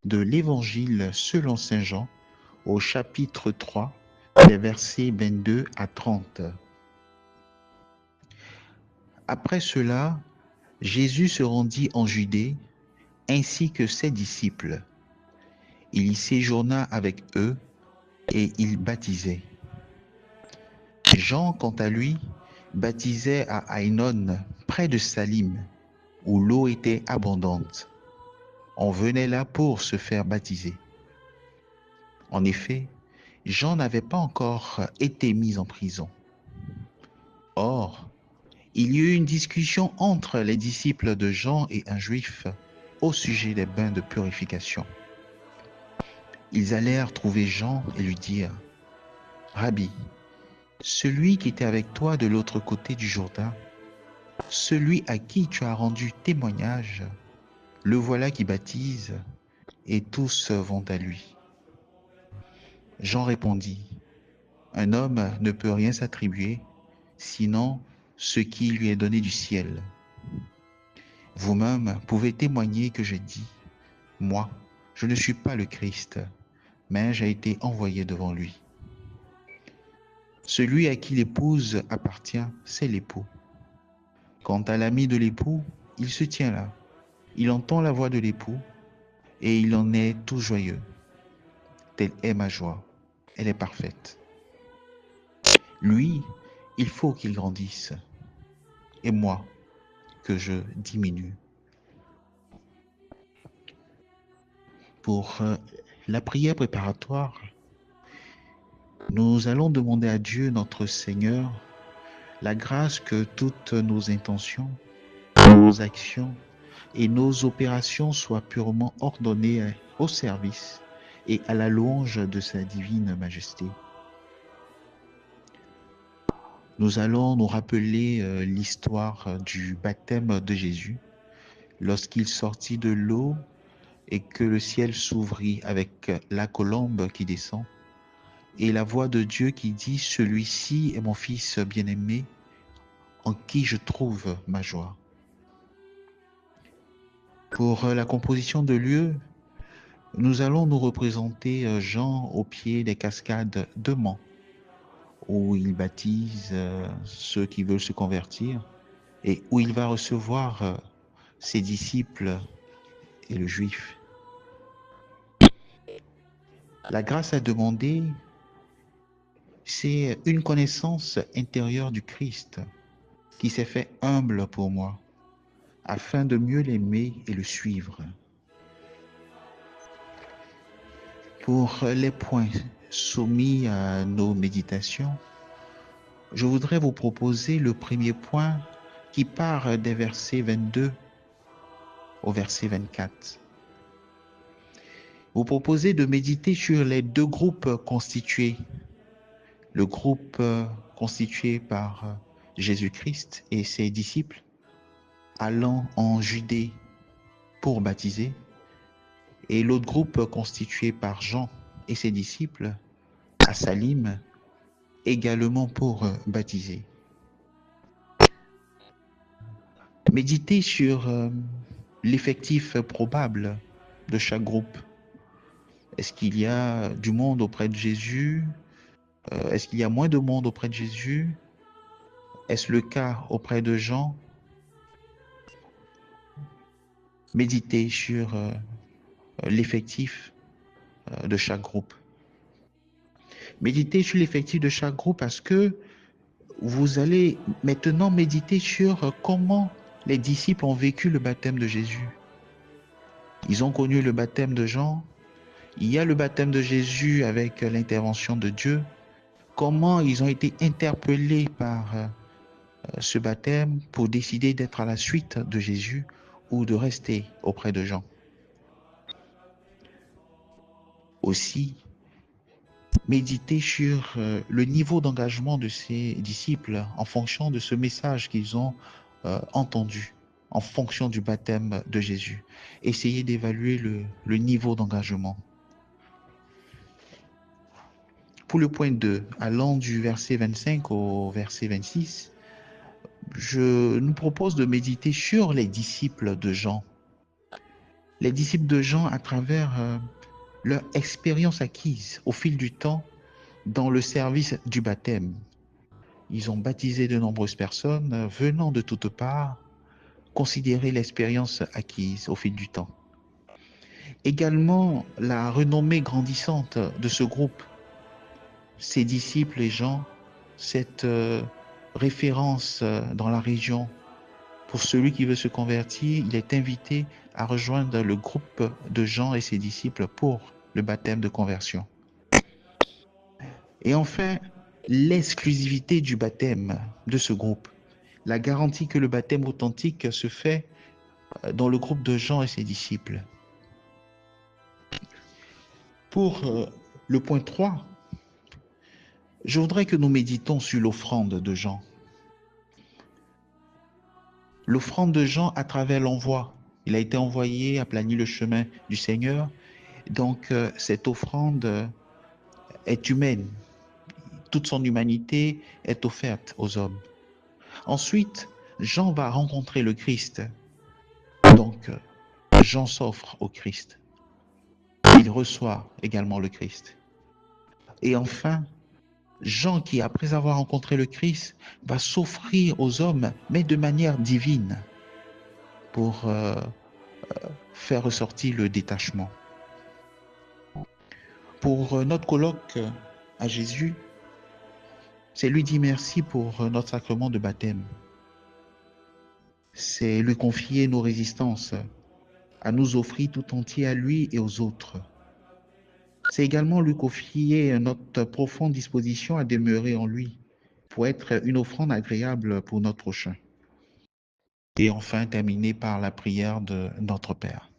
De l'Évangile selon saint Jean, au chapitre 3, les versets 22 à 30. Après cela, Jésus se rendit en Judée, ainsi que ses disciples. Il y séjourna avec eux, et il baptisait. Jean, quant à lui, baptisait à Aïnon, près de Salim, où l'eau était abondante. On venait là pour se faire baptiser. En effet, Jean n'avait pas encore été mis en prison. Or, il y eut une discussion entre les disciples de Jean et un juif au sujet des bains de purification. Ils allèrent trouver Jean et lui dirent : « Rabbi, celui qui était avec toi de l'autre côté du Jourdain, celui à qui tu as rendu témoignage, le voilà qui baptise, et tous vont à lui. » Jean répondit : « Un homme ne peut rien s'attribuer, sinon ce qui lui est donné du ciel. Vous-même pouvez témoigner que j'ai dit : moi, je ne suis pas le Christ, mais j'ai été envoyé devant lui. Celui à qui l'épouse appartient, c'est l'époux. Quant à l'ami de l'époux, il se tient là. Il entend la voix de l'époux et il en est tout joyeux. Telle est ma joie, elle est parfaite. Lui, il faut qu'il grandisse, et moi, que je diminue. Pour la prière préparatoire, nous allons demander à Dieu, notre Seigneur, la grâce que toutes nos intentions, nos actions et nos opérations soient purement ordonnées au service et à la louange de sa divine majesté. Nous allons nous rappeler l'histoire du baptême de Jésus, lorsqu'il sortit de l'eau et que le ciel s'ouvrit avec la colombe qui descend, et la voix de Dieu qui dit : « Celui-ci est mon Fils bien-aimé, en qui je trouve ma joie. » Pour la composition de lieu, nous allons nous représenter Jean au pied des cascades de Mans, où il baptise ceux qui veulent se convertir et où il va recevoir ses disciples et le juif. La grâce à demander, c'est une connaissance intérieure du Christ qui s'est fait humble pour moi, afin de mieux l'aimer et le suivre. Pour les points soumis à nos méditations, je voudrais vous proposer le premier point qui part des versets 22 au verset 24. Vous proposez de méditer sur les deux groupes constitués. Le groupe constitué par Jésus-Christ et ses disciples allant en Judée pour baptiser, et l'autre groupe constitué par Jean et ses disciples à Salim également pour baptiser. Méditez sur l'effectif probable de chaque groupe. Est-ce qu'il y a du monde auprès de Jésus ? Est-ce qu'il y a moins de monde auprès de Jésus ? Est-ce le cas auprès de Jean ? Méditez sur l'effectif de chaque groupe. Méditez sur l'effectif de chaque groupe parce que vous allez maintenant méditer sur comment Les disciples ont vécu le baptême de Jésus. Ils ont connu le baptême de Jean. Il y a le baptême de Jésus avec l'intervention de Dieu. Comment ils ont été interpellés par ce baptême pour décider d'être à la suite de Jésus ou de rester auprès de Jean. Aussi, méditer sur le niveau d'engagement de ces disciples en fonction de ce message qu'ils ont entendu, en fonction du baptême de Jésus. Essayer d'évaluer le niveau d'engagement. Pour le point 2, allant du verset 25 au verset 26, je nous propose de méditer sur les disciples de Jean. Les disciples de Jean, à travers leur expérience acquise au fil du temps dans le service du baptême. Ils ont baptisé de nombreuses personnes venant de toutes parts, considérer l'expérience acquise au fil du temps. Également, la renommée grandissante de ce groupe, ses disciples et Jean, cette référence dans la région. Pour celui qui veut se convertir, il est invité à rejoindre le groupe de Jean et ses disciples pour le baptême de conversion. Et enfin, l'exclusivité du baptême de ce groupe. La garantie que le baptême authentique se fait dans le groupe de Jean et ses disciples. Pour le point 3, je voudrais que nous méditons sur l'offrande de Jean. L'offrande de Jean à travers l'envoi. Il a été envoyé, aplanir le chemin du Seigneur. Donc, cette offrande est humaine. Toute son humanité est offerte aux hommes. Ensuite, Jean va rencontrer le Christ. Donc, Jean s'offre au Christ. Il reçoit également le Christ. Et enfin, Jean qui, après avoir rencontré le Christ, va s'offrir aux hommes, mais de manière divine, pour faire ressortir le détachement. Pour notre colloque à Jésus, c'est lui dire merci pour notre sacrement de baptême. C'est lui confier nos résistances, à nous offrir tout entier à lui et aux autres. C'est également lui confier notre profonde disposition à demeurer en lui, pour être une offrande agréable pour notre prochain. Et enfin, terminer par la prière de notre Père.